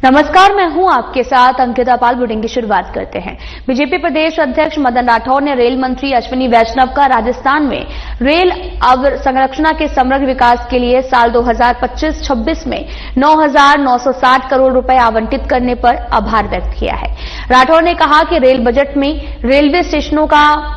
नमस्कार, मैं हूं आपके साथ अंकिता पाल। बुलेटिन की शुरुआत करते हैं। बीजेपी प्रदेश अध्यक्ष मदन राठौर ने रेल मंत्री अश्विनी वैष्णव का राजस्थान में रेल अवसंरचना के समग्र विकास के लिए साल 2025-26 में 9,960 करोड़ रुपए आवंटित करने पर आभार व्यक्त किया है। राठौर ने कहा कि रेल बजट में रेलवे स्टेशनों का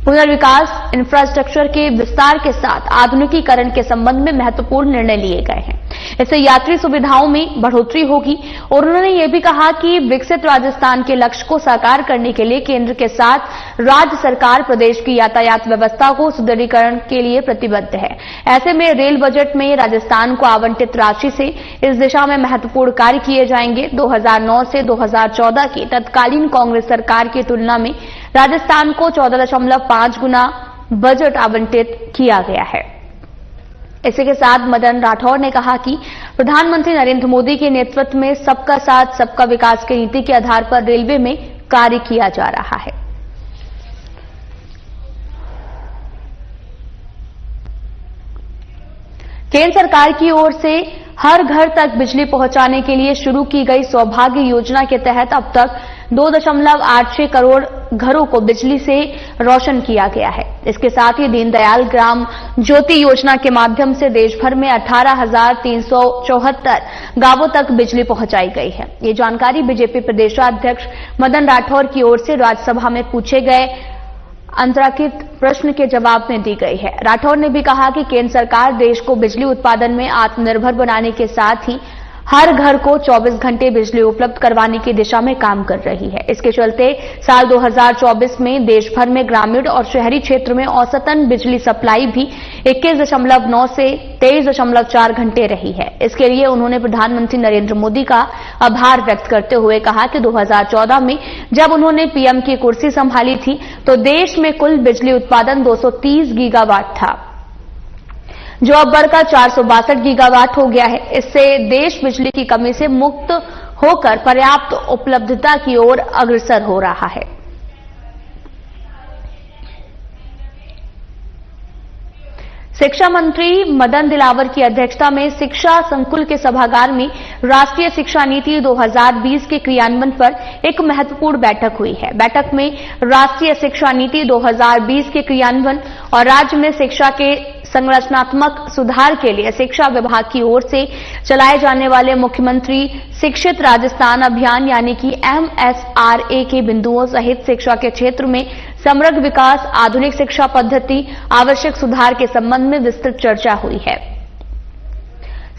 पुनर्विकास, इंफ्रास्ट्रक्चर के विस्तार के साथ आधुनिकीकरण के संबंध में महत्वपूर्ण निर्णय लिए गए हैं। इससे यात्री सुविधाओं में बढ़ोतरी होगी और उन्होंने ये भी कहा कि विकसित राजस्थान के लक्ष्य को साकार करने के लिए केंद्र के साथ राज्य सरकार प्रदेश की यातायात व्यवस्था को सुदृढ़ीकरण के लिए प्रतिबद्ध है। ऐसे में रेल बजट में राजस्थान को आवंटित राशि से इस दिशा में महत्वपूर्ण कार्य किए जाएंगे। 2009 से 2014 की तत्कालीन कांग्रेस सरकार की तुलना में राजस्थान को 14.5 गुना बजट आवंटित किया गया है। इसी के साथ मदन राठौर ने कहा कि प्रधानमंत्री नरेंद्र मोदी के नेतृत्व में सबका साथ सबका विकास की नीति के आधार पर रेलवे में कार्य किया जा रहा है। केंद्र सरकार की ओर से हर घर तक बिजली पहुंचाने के लिए शुरू की गई सौभाग्य योजना के तहत अब तक 2.86 करोड़ घरों को बिजली से रोशन किया गया है। इसके साथ ही दीनदयाल ग्राम ज्योति योजना के माध्यम से देश भर में 18,374 गांवों तक बिजली पहुंचाई गई है। ये जानकारी बीजेपी प्रदेशाध्यक्ष मदन राठौर की ओर से राज्यसभा में पूछे गए अंतराकृत प्रश्न के जवाब में दी गई है। राठौर ने भी कहा कि केंद्र सरकार देश को बिजली उत्पादन में आत्मनिर्भर बनाने के साथ ही हर घर को 24 घंटे बिजली उपलब्ध करवाने की दिशा में काम कर रही है। इसके चलते साल 2024 में देश भर में ग्रामीण और शहरी क्षेत्र में औसतन बिजली सप्लाई भी 21.9 से 23.4 घंटे रही है। इसके लिए उन्होंने प्रधानमंत्री नरेंद्र मोदी का आभार व्यक्त करते हुए कहा कि 2014 में जब उन्होंने पीएम की कुर्सी संभाली थी तो देश में कुल बिजली उत्पादन 230 गीगावाट था, जो अब बढ़कर 462 गीगावाट हो गया है। इससे देश बिजली की कमी से मुक्त होकर पर्याप्त उपलब्धता की ओर अग्रसर हो रहा है। शिक्षा मंत्री मदन दिलावर की अध्यक्षता में शिक्षा संकुल के सभागार में राष्ट्रीय शिक्षा नीति 2020 के क्रियान्वयन पर एक महत्वपूर्ण बैठक हुई है। बैठक में राष्ट्रीय शिक्षा नीति 2020 के क्रियान्वयन और राज्य में शिक्षा के संरचनात्मक सुधार के लिए शिक्षा विभाग की ओर से चलाए जाने वाले मुख्यमंत्री शिक्षित राजस्थान अभियान यानी कि MSRA के बिंदुओं सहित शिक्षा के क्षेत्र में समग्र विकास, आधुनिक शिक्षा पद्धति, आवश्यक सुधार के संबंध में विस्तृत चर्चा हुई है।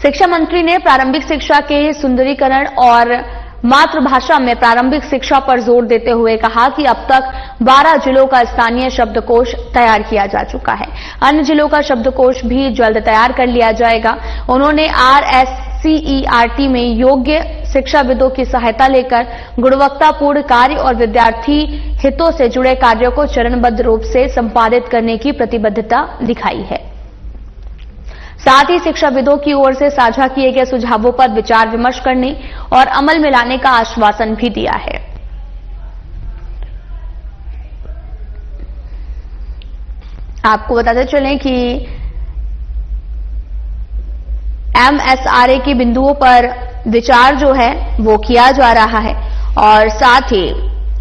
शिक्षा मंत्री ने प्रारंभिक शिक्षा के सुंदरीकरण और मातृभाषा में प्रारंभिक शिक्षा पर जोर देते हुए कहा कि अब तक 12 जिलों का स्थानीय शब्दकोश तैयार किया जा चुका है। अन्य जिलों का शब्दकोश भी जल्द तैयार कर लिया जाएगा। उन्होंने RSCERT में योग्य शिक्षाविदों की सहायता लेकर गुणवत्तापूर्ण कार्य और विद्यार्थी हितों से जुड़े कार्यों को चरणबद्ध रूप से संपादित करने की प्रतिबद्धता दिखाई है। साथ ही शिक्षाविदों की ओर से साझा किए गए सुझावों पर विचार विमर्श करने और अमल में लाने का आश्वासन भी दिया है। आपको बताते चलें कि MSRA के बिंदुओं पर विचार जो है वो किया जा रहा है और साथ ही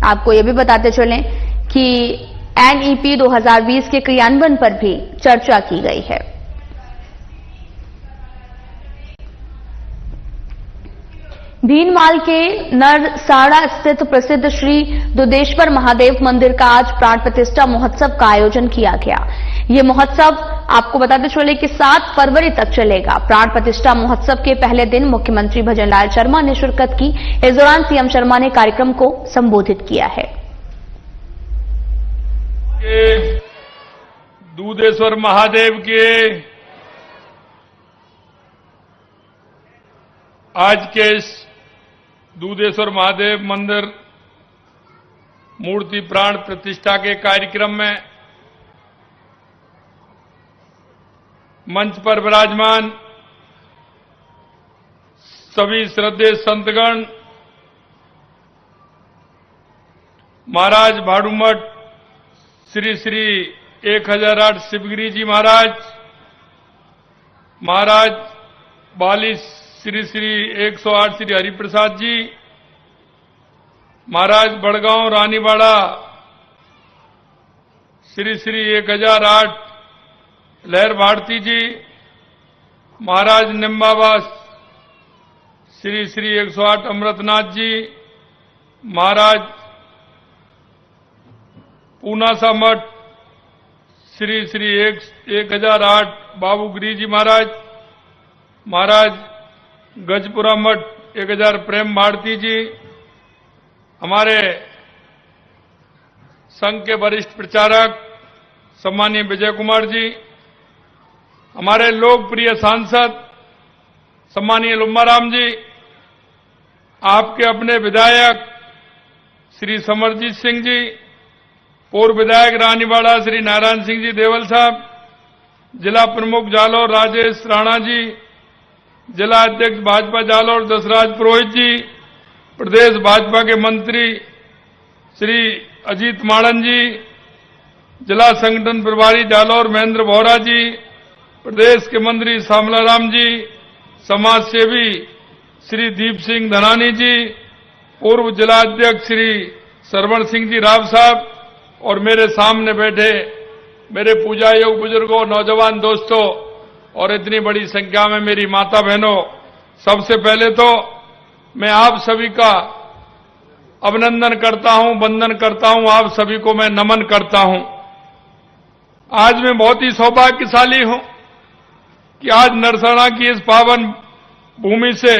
आपको ये भी बताते चलें कि NEP 2020 के क्रियान्वयन पर भी चर्चा की गई है। भीनमाल के नरसाड़ा स्थित प्रसिद्ध श्री दुधेश्वर महादेव मंदिर का आज प्राण प्रतिष्ठा महोत्सव का आयोजन किया गया। ये महोत्सव आपको बताते चले कि 7 फरवरी तक चलेगा। प्राण प्रतिष्ठा महोत्सव के पहले दिन मुख्यमंत्री भजनलाल शर्मा ने शिरकत की। इस दौरान सीएम शर्मा ने कार्यक्रम को संबोधित किया है। दुधेश्वर महादेव के आज के दुधेश्वर महादेव मंदिर मूर्ति प्राण प्रतिष्ठा के कार्यक्रम में मंच पर विराजमान सभी श्रद्धेय संतगण, महाराज भाड़ूमठ श्री श्री 1008 शिवगिरी जी महाराज, महाराज बाली श्री श्री 108 श्री हरिप्रसाद जी, महाराज बड़गांव रानीवाड़ा श्री श्री 1008 लहर भारती जी, महाराज निम्बावास श्री श्री 108 अमृतनाथ जी, महाराज पूनासा मठ श्री श्री 1008 बाबू गिरी जी महाराज, महाराज गजपुरा मठ 1000 प्रेम भारती जी, हमारे संघ के वरिष्ठ प्रचारक सम्मानीय विजय कुमार जी, हमारे लोकप्रिय सांसद सम्मानीय लुम्बाराम जी, आपके अपने विधायक श्री समरजीत सिंह जी, पूर्व विधायक रानीवाड़ा श्री नारायण सिंह जी देवल साहब, जिला प्रमुख जालौर राजेश राणा जी, जिला अध्यक्ष भाजपा जालौर दशराज पुरोहित जी, प्रदेश भाजपा के मंत्री श्री अजीत माड़न जी, जिला संगठन प्रभारी जालौर महेंद्र बोहरा जी, प्रदेश के मंत्री श्यामलाराम जी, समाज सेवी श्री दीप सिंह धनानी जी, पूर्व जिला अध्यक्ष श्री सरवण सिंह जी राव साहब और मेरे सामने बैठे मेरे पूजा योग बुजुर्गों, नौजवान दोस्तों और इतनी बड़ी संख्या में मेरी माता बहनों, सबसे पहले तो मैं आप सभी का अभिनंदन करता हूं, वंदन करता हूं, आप सभी को मैं नमन करता हूं। आज मैं बहुत ही सौभाग्यशाली हूं कि आज नरसना की इस पावन भूमि से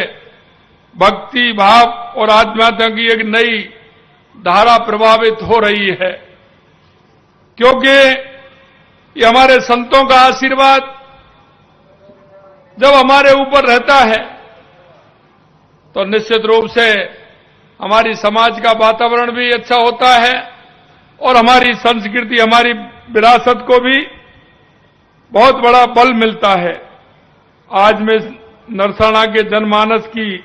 भक्ति भाव और आध्यात्म की एक नई धारा प्रभावित हो रही है, क्योंकि ये हमारे संतों का आशीर्वाद जब हमारे ऊपर रहता है तो निश्चित रूप से हमारी समाज का वातावरण भी अच्छा होता है और हमारी संस्कृति, हमारी विरासत को भी बहुत बड़ा बल मिलता है। आज मैं नरसना के जनमानस की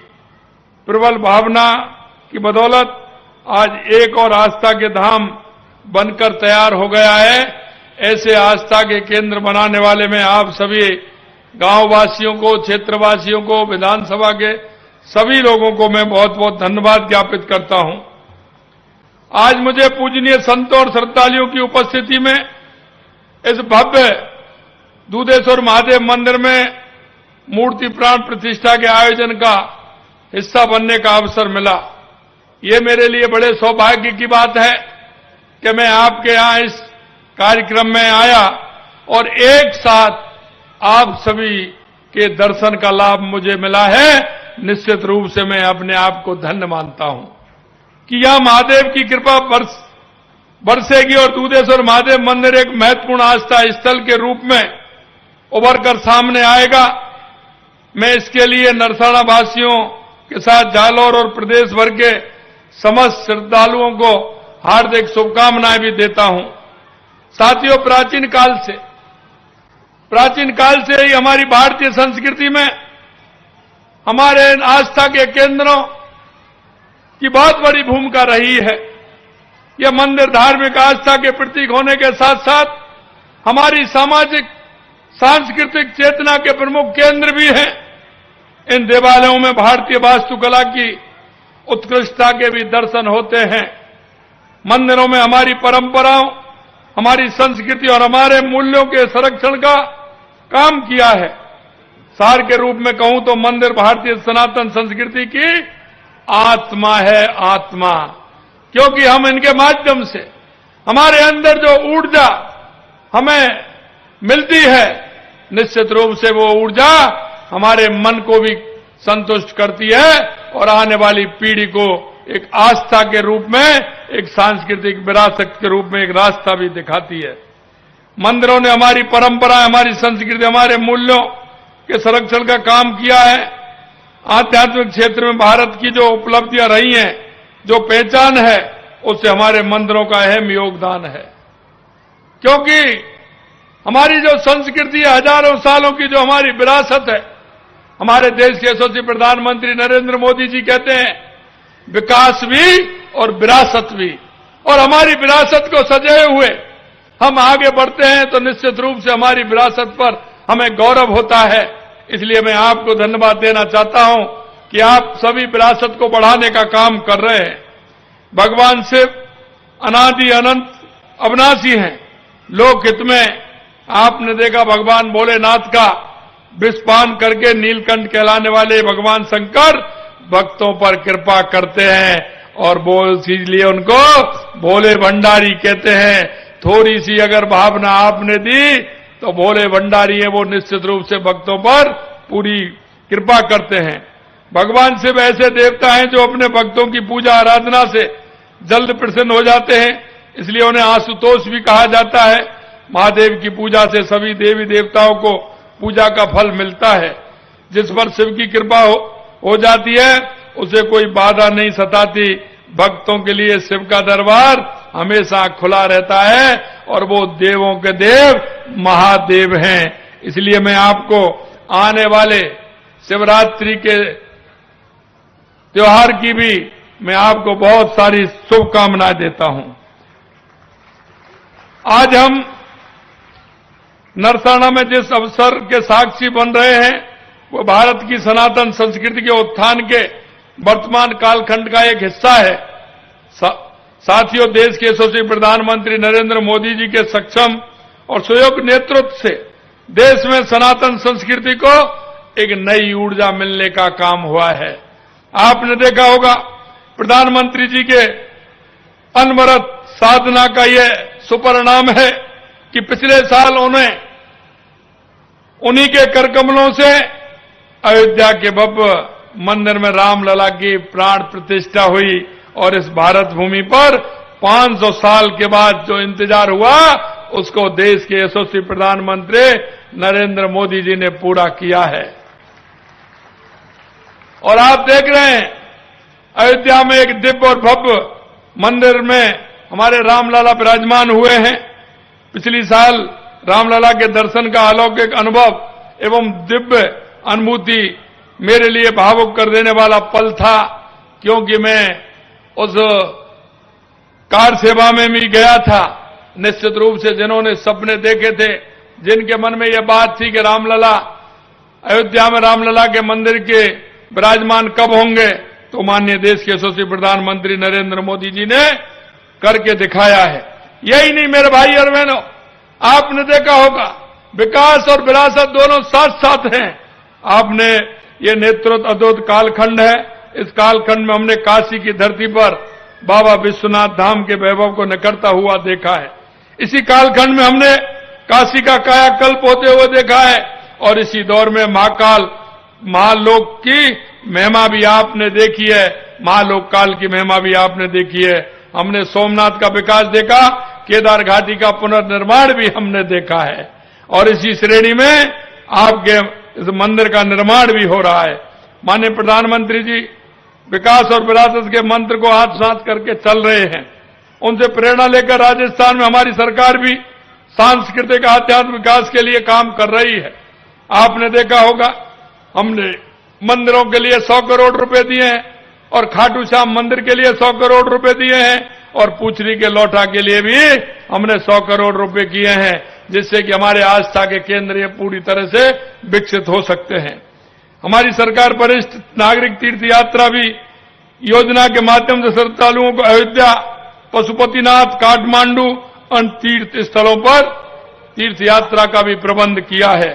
प्रबल भावना की बदौलत आज एक और आस्था के धाम बनकर तैयार हो गया है। ऐसे आस्था के केंद्र बनाने वाले में आप सभी गांववासियों को, क्षेत्रवासियों को, विधानसभा के सभी लोगों को मैं बहुत बहुत धन्यवाद ज्ञापित करता हूं। आज मुझे पूजनीय संतों और श्रद्धालुओं की उपस्थिति में इस भव्य दूधेश्वर महादेव मंदिर में मूर्ति प्राण प्रतिष्ठा के आयोजन का हिस्सा बनने का अवसर मिला। ये मेरे लिए बड़े सौभाग्य की बात है कि मैं आपके यहां इस कार्यक्रम में आया और एक साथ आप सभी के दर्शन का लाभ मुझे मिला है। निश्चित रूप से मैं अपने आप को धन्य मानता हूं कि यहां महादेव की कृपा बरसेगी और दूधेश्वर महादेव मंदिर एक महत्वपूर्ण आस्था स्थल के रूप में उभर कर सामने आएगा। मैं इसके लिए नरसना वासियों के साथ जालौर और प्रदेश भर के समस्त श्रद्धालुओं को हार्दिक शुभकामनाएं भी देता हूं। साथियों, प्राचीन काल से ही हमारी भारतीय संस्कृति में हमारे आस्था के केंद्रों की बहुत बड़ी भूमिका रही है। यह मंदिर धार्मिक आस्था के प्रतीक होने के साथ साथ हमारी सामाजिक सांस्कृतिक चेतना के प्रमुख केंद्र भी हैं। इन देवालयों में भारतीय वास्तुकला की उत्कृष्टता के भी दर्शन होते हैं। मंदिरों में हमारी परंपराओं, हमारी संस्कृति और हमारे मूल्यों के संरक्षण का काम किया है। सार के रूप में कहूं तो मंदिर भारतीय सनातन संस्कृति की आत्मा है, आत्मा, क्योंकि हम इनके माध्यम से हमारे अंदर जो ऊर्जा हमें मिलती है, निश्चित रूप से वो ऊर्जा हमारे मन को भी संतुष्ट करती है और आने वाली पीढ़ी को एक आस्था के रूप में, एक सांस्कृतिक विरासत के रूप में एक रास्ता भी दिखाती है। मंदिरों ने हमारी परंपरा, हमारी संस्कृति, हमारे मूल्यों के संरक्षण का काम किया है। आध्यात्मिक क्षेत्र में भारत की जो उपलब्धियां रही हैं, जो पहचान है, उससे हमारे मंदिरों का अहम योगदान है। क्योंकि हमारी जो संस्कृति है, हजारों सालों की जो हमारी विरासत है, हमारे देश के यशस्वी प्रधानमंत्री नरेंद्र मोदी जी कहते हैं विकास भी और विरासत भी, और हमारी विरासत को सजाए हुए हम आगे बढ़ते हैं तो निश्चित रूप से हमारी विरासत पर हमें गौरव होता है। इसलिए मैं आपको धन्यवाद देना चाहता हूं कि आप सभी विरासत को बढ़ाने का काम कर रहे हैं। भगवान शिव अनादि अनंत अविनाशी हैं। लोकहित में आपने देखा भगवान भोलेनाथ का विषपान करके नीलकंठ कहलाने वाले भगवान शंकर भक्तों पर कृपा करते हैं और वो इसलिए उनको भोले भंडारी कहते हैं। थोड़ी सी अगर भावना आपने दी तो भोले भंडारी है, वो निश्चित रूप से भक्तों पर पूरी कृपा करते हैं। भगवान शिव ऐसे देवता हैं जो अपने भक्तों की पूजा आराधना से जल्द प्रसन्न हो जाते हैं, इसलिए उन्हें आशुतोष भी कहा जाता है। महादेव की पूजा से सभी देवी देवताओं को पूजा का फल मिलता है। जिस पर शिव की कृपा हो जाती है उसे कोई बाधा नहीं सताती। भक्तों के लिए शिव का दरबार हमेशा खुला रहता है और वो देवों के देव महादेव हैं। इसलिए मैं आपको आने वाले शिवरात्रि के त्योहार की भी मैं आपको बहुत सारी शुभकामनाएं देता हूं। आज हम नरसाना में जिस अवसर के साक्षी बन रहे हैं वो भारत की सनातन संस्कृति के उत्थान के वर्तमान कालखंड का एक हिस्सा है। साथियों, देश के यशस्वी प्रधानमंत्री नरेंद्र मोदी जी के सक्षम और सुयोग्य नेतृत्व से देश में सनातन संस्कृति को एक नई ऊर्जा मिलने का काम हुआ है। आपने देखा होगा प्रधानमंत्री जी के अनवरत साधना का यह सुपरिणाम है कि पिछले साल उन्हीं के करकमलों से अयोध्या के भव्य मंदिर में रामलला की प्राण प्रतिष्ठा हुई और इस भारत भूमि पर 500 साल के बाद जो इंतजार हुआ उसको देश के यशस्वी प्रधानमंत्री नरेंद्र मोदी जी ने पूरा किया है। और आप देख रहे हैं अयोध्या में एक दिव्य और भव्य मंदिर में हमारे रामलला विराजमान हुए हैं। पिछली साल रामलला के दर्शन का अलौकिक अनुभव एवं दिव्य अनुभूति मेरे लिए भावुक कर देने वाला पल था, क्योंकि मैं उस कार सेवा में भी गया था। निश्चित रूप से जिन्होंने सपने देखे थे, जिनके मन में यह बात थी कि रामलला अयोध्या में रामलला के मंदिर के विराजमान कब होंगे, तो माननीय देश के यशस्वी प्रधानमंत्री नरेंद्र मोदी जी ने करके दिखाया है। यही नहीं मेरे भाई और बहनों, आपने देखा होगा विकास और विरासत दोनों साथ साथ हैं। आपने ये नेतृत्व अद्भुत कालखंड है। इस कालखंड में हमने काशी की धरती पर बाबा विश्वनाथ धाम के वैभव को निकलता हुआ देखा है। इसी कालखंड में हमने काशी का कायाकल्प होते हुए देखा है और इसी दौर में महाकाल महालोक की महिमा भी आपने देखी है, महालोक काल की महिमा भी आपने देखी है। हमने सोमनाथ का विकास देखा, केदार घाटी का पुनर्निर्माण भी हमने देखा है और इसी श्रेणी में आपके इस मंदिर का निर्माण भी हो रहा है। माननीय प्रधानमंत्री जी विकास और विरासत के मंत्र को हाथ साथ करके चल रहे हैं। उनसे प्रेरणा लेकर राजस्थान में हमारी सरकार भी सांस्कृतिक आध्यात्मिक विकास के लिए काम कर रही है। आपने देखा होगा हमने मंदिरों के लिए 100 करोड़ रुपए दिए हैं और खाटू श्याम मंदिर के लिए 100 करोड़ रुपए दिए हैं और पुछरी के लौटा के लिए भी हमने 100 करोड़ रुपए किए हैं, जिससे कि हमारे आस्था के केंद्र ये पूरी तरह से विकसित हो सकते हैं। हमारी सरकार वरिष्ठ नागरिक तीर्थ यात्रा भी योजना के माध्यम से श्रद्धालुओं को अयोध्या, पशुपतिनाथ, काठमांडू अन्य तीर्थ स्थलों पर तीर्थ यात्रा का भी प्रबंध किया है।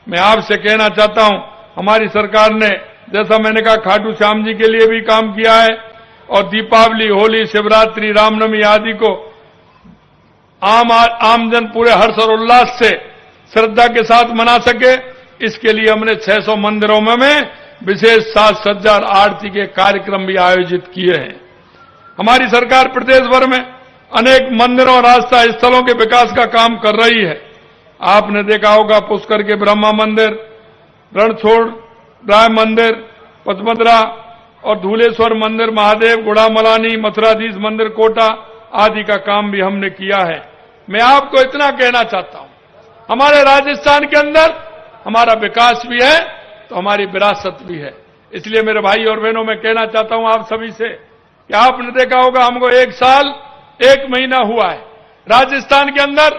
मैं आपसे कहना चाहता हूं, हमारी सरकार ने जैसा मैंने कहा खाटू श्याम जी के लिए भी काम किया है और दीपावली, होली, शिवरात्रि, रामनवमी आदि को आमजन पूरे हर्ष और उल्लास से श्रद्धा के साथ मना सके, इसके लिए हमने 600 मंदिरों में विशेष साज सज्जा और आरती के कार्यक्रम भी आयोजित किए हैं। हमारी सरकार प्रदेश भर में अनेक मंदिरों और आस्था स्थलों के विकास का काम कर रही है। आपने देखा होगा पुष्कर के ब्रह्मा मंदिर, रणछोड़ राय मंदिर, पचमद्रा और धूलेश्वर मंदिर, महादेव, गुड़ामलानी, मथुराधीश मंदिर, कोटा आदि का काम भी हमने किया है। मैं आपको इतना कहना चाहता हूं, हमारे राजस्थान के अंदर हमारा विकास भी है तो हमारी विरासत भी है। इसलिए मेरे भाई और बहनों मैं कहना चाहता हूं आप सभी से कि आपने देखा होगा हमको 1 साल 1 महीना हुआ है राजस्थान के अंदर।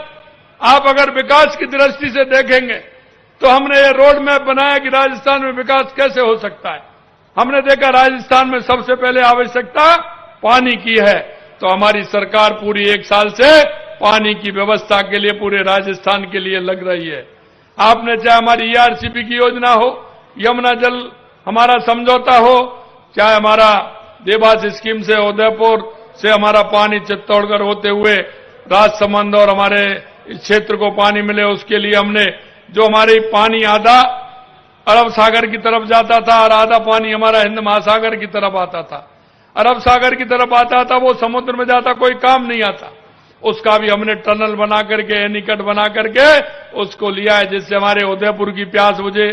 आप अगर विकास की दृष्टि से देखेंगे तो हमने ये रोड मैप बनाया कि राजस्थान में विकास कैसे हो सकता है। हमने देखा राजस्थान में सबसे पहले आवश्यकता पानी की है, तो हमारी सरकार पूरी 1 साल से पानी की व्यवस्था के लिए पूरे राजस्थान के लिए लग रही है। आपने चाहे हमारी ईआरसीपी की योजना हो, यमुना जल हमारा समझौता हो, चाहे हमारा देवास स्कीम से उदयपुर से हमारा पानी चित्तौड़गढ़ होते हुए राजसमंद और हमारे इस क्षेत्र को पानी मिले, उसके लिए हमने जो हमारी पानी आधा अरब सागर की तरफ जाता था और आधा पानी हमारा हिंद महासागर की तरफ आता था। अरब सागर की तरफ आता था वो समुद्र में जाता, कोई काम नहीं आता। उसका भी हमने टनल बना करके, एनीकट बना करके उसको लिया है, जिससे हमारे उदयपुर की प्यास बुझे,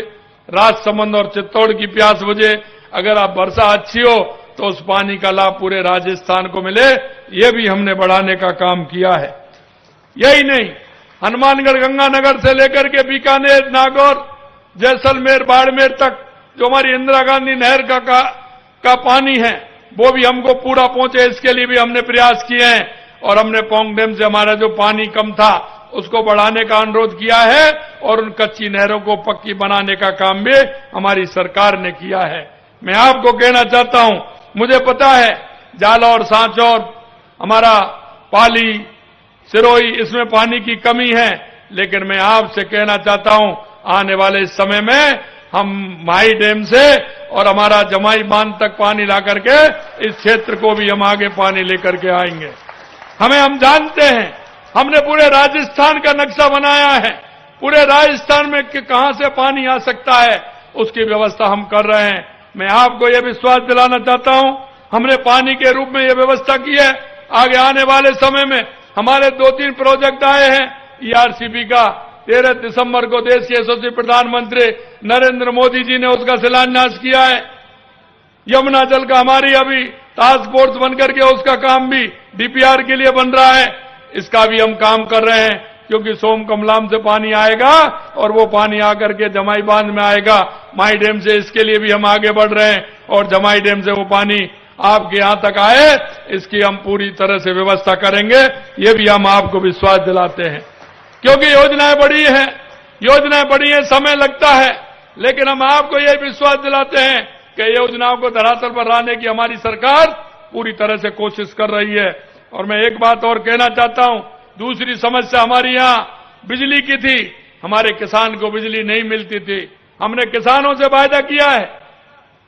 राजसमंद और चित्तौड़ की प्यास बुझे। अगर आप वर्षा अच्छी हो तो उस पानी का लाभ पूरे राजस्थान को मिले, ये भी हमने बढ़ाने का काम किया है। यही नहीं, हनुमानगढ़ गंगानगर से लेकर के बीकानेर, नागौर, जैसलमेर, बाड़मेर तक जो हमारी इंदिरा गांधी नहर का पानी है वो भी हमको पूरा पहुंचे, इसके लिए भी हमने प्रयास किए हैं। और हमने पोंग डैम से हमारा जो पानी कम था उसको बढ़ाने का अनुरोध किया है और उन कच्ची नहरों को पक्की बनाने का काम भी हमारी सरकार ने किया है। मैं आपको कहना चाहता हूं, मुझे पता है जालौर, सांचौर, हमारा पाली, सिरोही, इसमें पानी की कमी है, लेकिन मैं आपसे कहना चाहता हूं आने वाले समय में हम माई डैम से और हमारा जमाई बांध तक पानी ला करके इस क्षेत्र को भी हम आगे पानी लेकर के आएंगे। हम जानते हैं, हमने पूरे राजस्थान का नक्शा बनाया है, पूरे राजस्थान में कहां से पानी आ सकता है उसकी व्यवस्था हम कर रहे हैं। मैं आपको यह विश्वास दिलाना चाहता हूं, हमने पानी के रूप में यह व्यवस्था की है। आगे आने वाले समय में हमारे 2-3 प्रोजेक्ट आए हैं ईआरसीपी का। 13 दिसंबर को देश के यशस्वी प्रधानमंत्री नरेंद्र मोदी जी ने उसका शिलान्यास किया है। यमुना जल का हमारी अभी टास्क फोर्स बनकर के उसका काम भी डीपीआर के लिए बन रहा है, इसका भी हम काम कर रहे हैं, क्योंकि सोम कमलाम से पानी आएगा और वो पानी आकर के जमाई बांध में आएगा माई डैम से, इसके लिए भी हम आगे बढ़ रहे हैं। और जमाई डैम से वो पानी आपके यहां तक आए, इसकी हम पूरी तरह से व्यवस्था करेंगे, ये भी हम आपको विश्वास दिलाते हैं। क्योंकि योजनाएं बड़ी हैं, समय लगता है, लेकिन हम आपको यह विश्वास दिलाते हैं कि योजनाओं को धरातल पर लाने की हमारी सरकार पूरी तरह से कोशिश कर रही है। और मैं एक बात और कहना चाहता हूं, दूसरी समस्या हमारी यहां बिजली की थी, हमारे किसान को बिजली नहीं मिलती थी। हमने किसानों से वायदा किया है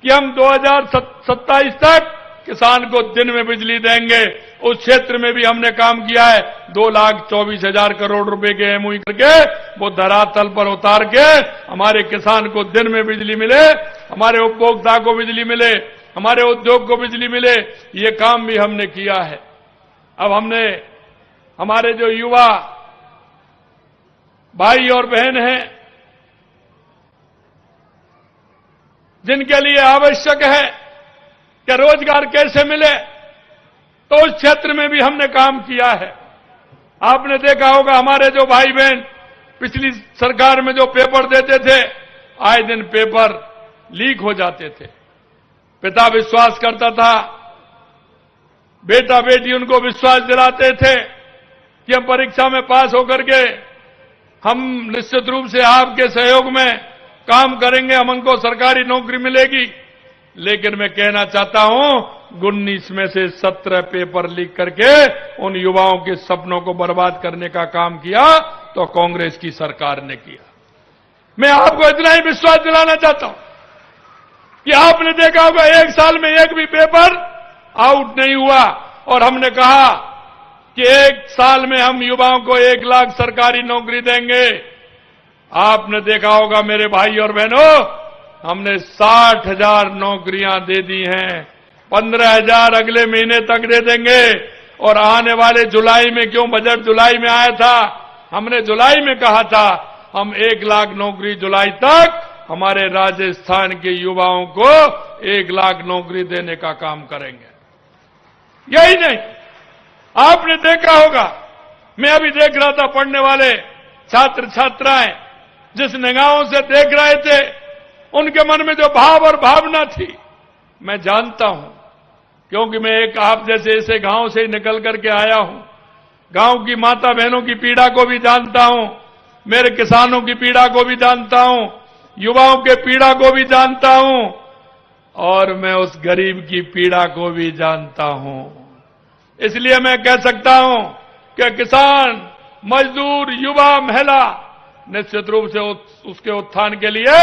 कि हम 2027 तक किसान को दिन में बिजली देंगे। उस क्षेत्र में भी हमने काम किया है, 2,24,000 करोड़ रुपए के एमओयू करके वो धरातल पर उतार के हमारे किसान को दिन में बिजली मिले, हमारे उपभोक्ता को बिजली मिले, हमारे उद्योग को बिजली मिले, ये काम भी हमने किया है। अब हमने हमारे जो युवा भाई और बहन हैं जिनके लिए आवश्यक है कि रोजगार कैसे मिले, तो उस क्षेत्र में भी हमने काम किया है। आपने देखा होगा हमारे जो भाई बहन पिछली सरकार में जो पेपर देते थे, आए दिन पेपर लीक हो जाते थे। पिता विश्वास करता था, बेटा बेटी उनको विश्वास दिलाते थे कि हम परीक्षा में पास होकर के हम निश्चित रूप से आपके सहयोग में काम करेंगे, हमको सरकारी नौकरी मिलेगी। लेकिन मैं कहना चाहता हूं, 19 में से 17 पेपर लीक करके उन युवाओं के सपनों को बर्बाद करने का काम किया तो कांग्रेस की सरकार ने किया। मैं आपको इतना ही विश्वास दिलाना चाहता हूं कि आपने देखा होगा 1 साल में एक भी पेपर आउट नहीं हुआ, और हमने कहा कि 1 साल में हम युवाओं को 1 लाख सरकारी नौकरी देंगे। आपने देखा होगा मेरे भाई और बहनों, हमने 60,000 नौकरियां दे दी हैं, 15,000 अगले महीने तक दे देंगे। और आने वाले जुलाई में, क्यों बजट जुलाई में आया था, हमने जुलाई में कहा था हम 1 लाख नौकरी जुलाई तक हमारे राजस्थान के युवाओं को 1 लाख नौकरी देने का काम करेंगे। यही नहीं, आपने देखा होगा, मैं अभी देख रहा था पढ़ने वाले छात्र छात्राएं जिस निगाहों से देख रहे थे, उनके मन में जो भाव और भावना थी, मैं जानता हूं, क्योंकि मैं एक आप जैसे ऐसे गांव से निकल करके आया हूं। गांव की माता बहनों की पीड़ा को भी जानता हूं। मेरे किसानों की पीड़ा को भी जानता हूं, युवाओं के पीड़ा को भी जानता हूं और मैं उस गरीब की पीड़ा को भी जानता हूं। इसलिए मैं कह सकता हूं कि किसान, मजदूर, युवा, महिला निश्चित रूप से उसके उत्थान के लिए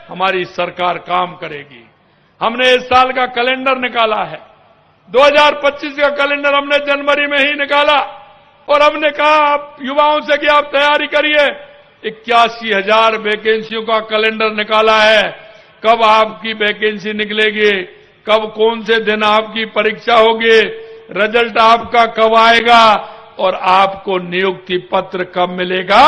हमारी सरकार काम करेगी। हमने इस साल का कैलेंडर निकाला है, 2025 का कैलेंडर हमने जनवरी में ही निकाला और हमने कहा आप युवाओं से कि आप तैयारी करिए। 81,000 वैकेंसियों का कैलेंडर निकाला है। कब आपकी वैकेंसी निकलेगी, कब कौन से दिन आपकी परीक्षा होगी, रिजल्ट आपका कब आएगा और आपको नियुक्ति पत्र कब मिलेगा,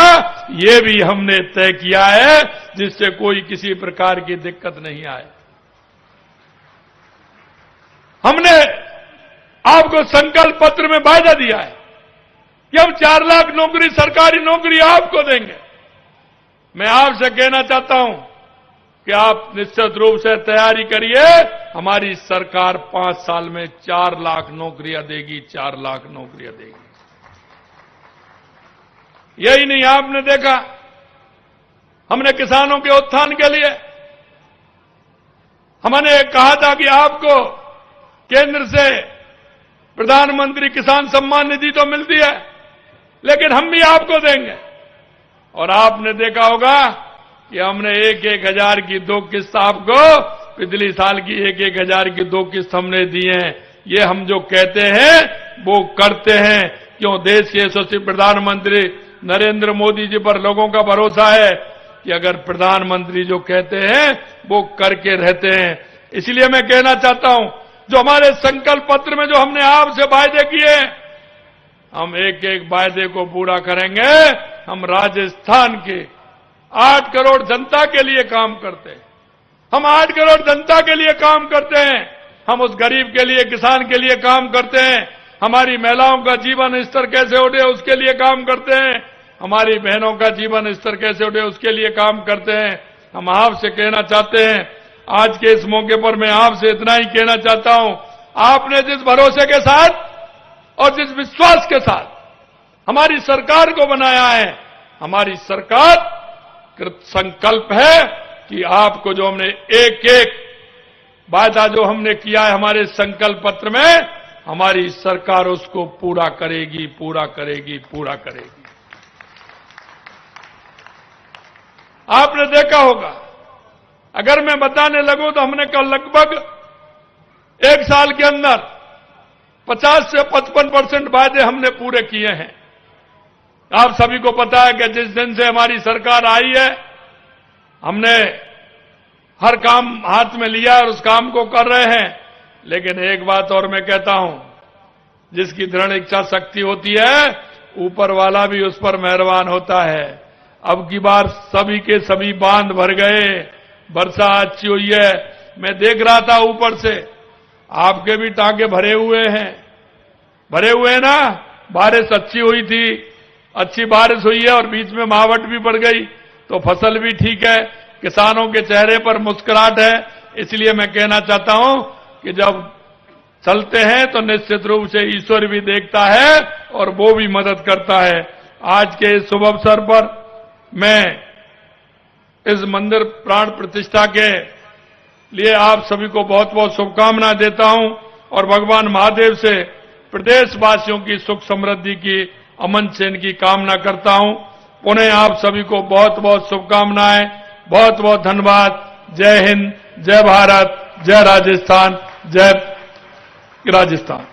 ये भी हमने तय किया है, जिससे कोई किसी प्रकार की दिक्कत नहीं आए। हमने आपको संकल्प पत्र में वायदा दिया है कि हम 4 लाख नौकरी, सरकारी नौकरी आपको देंगे। मैं आपसे कहना चाहता हूं कि आप निश्चित रूप से तैयारी करिए। हमारी सरकार 5 साल में 4 लाख नौकरियां देगी, 4 लाख नौकरियां देगी। यही नहीं, आपने देखा हमने किसानों के उत्थान के लिए हमने कहा था कि आपको केंद्र से प्रधानमंत्री किसान सम्मान निधि तो मिलती है, लेकिन हम भी आपको देंगे। और आपने देखा होगा कि हमने 1,000 की 2 किस्त आपको, पिछली साल की 1,000 की 2 किस्त हमने दी हैं। ये हम जो कहते हैं वो करते हैं। क्यों? देश के यशस्वी प्रधानमंत्री नरेंद्र मोदी जी पर लोगों का भरोसा है कि अगर प्रधानमंत्री जो कहते हैं वो करके रहते हैं। इसलिए मैं कहना चाहता हूं, जो हमारे संकल्प पत्र में जो हमने आपसे वायदे किए, हम एक एक वायदे को पूरा करेंगे। हम राजस्थान के 8 करोड़ जनता के लिए काम करते हैं। हम 8 करोड़ जनता के लिए काम करते हैं। हम उस गरीब के लिए, किसान के लिए काम करते हैं। हमारी महिलाओं का जीवन स्तर कैसे उठे उसके लिए काम करते हैं। हमारी बहनों का जीवन स्तर कैसे उठे उसके लिए काम करते हैं। हम आपसे कहना चाहते हैं, आज के इस मौके पर मैं आपसे इतना ही कहना चाहता हूं, आपने जिस भरोसे के साथ और जिस विश्वास के साथ हमारी सरकार को बनाया है, हमारी सरकार कृत संकल्प है कि आपको जो हमने एक एक वायदा जो हमने किया है हमारे संकल्प पत्र में, हमारी सरकार उसको पूरा करेगी, पूरा करेगी, पूरा करेगी। आपने देखा होगा, अगर मैं बताने लगूं तो हमने कल लगभग 1 साल के अंदर 50 से 55% वायदे हमने पूरे किए हैं। आप सभी को पता है कि जिस दिन से हमारी सरकार आई है, हमने हर काम हाथ में लिया और उस काम को कर रहे हैं। लेकिन एक बात और मैं कहता हूं, जिसकी दृढ़ इच्छा शक्ति होती है, ऊपर वाला भी उस पर मेहरबान होता है। अब की बार सभी के सभी बांध भर गए, वर्षा अच्छी हुई है। मैं देख रहा था ऊपर से, आपके भी टांके भरे हुए हैं, भरे हुए हैं ना। बारिश अच्छी हुई थी, अच्छी बारिश हुई है और बीच में मावट भी पड़ गई, तो फसल भी ठीक है, किसानों के चेहरे पर मुस्कुराहट है। इसलिए मैं कहना चाहता हूं कि जब चलते हैं तो निश्चित रूप से ईश्वर भी देखता है और वो भी मदद करता है। आज के इस शुभ अवसर पर मैं इस मंदिर प्राण प्रतिष्ठा के लिए आप सभी को बहुत बहुत शुभकामनाएं देता हूं और भगवान महादेव से प्रदेशवासियों की सुख समृद्धि की, अमन चैन की कामना करता हूं। पुनः आप सभी को बहुत बहुत शुभकामनाएं, बहुत बहुत धन्यवाद। जय हिंद, जय भारत, जय राजस्थान, जय राजस्थान।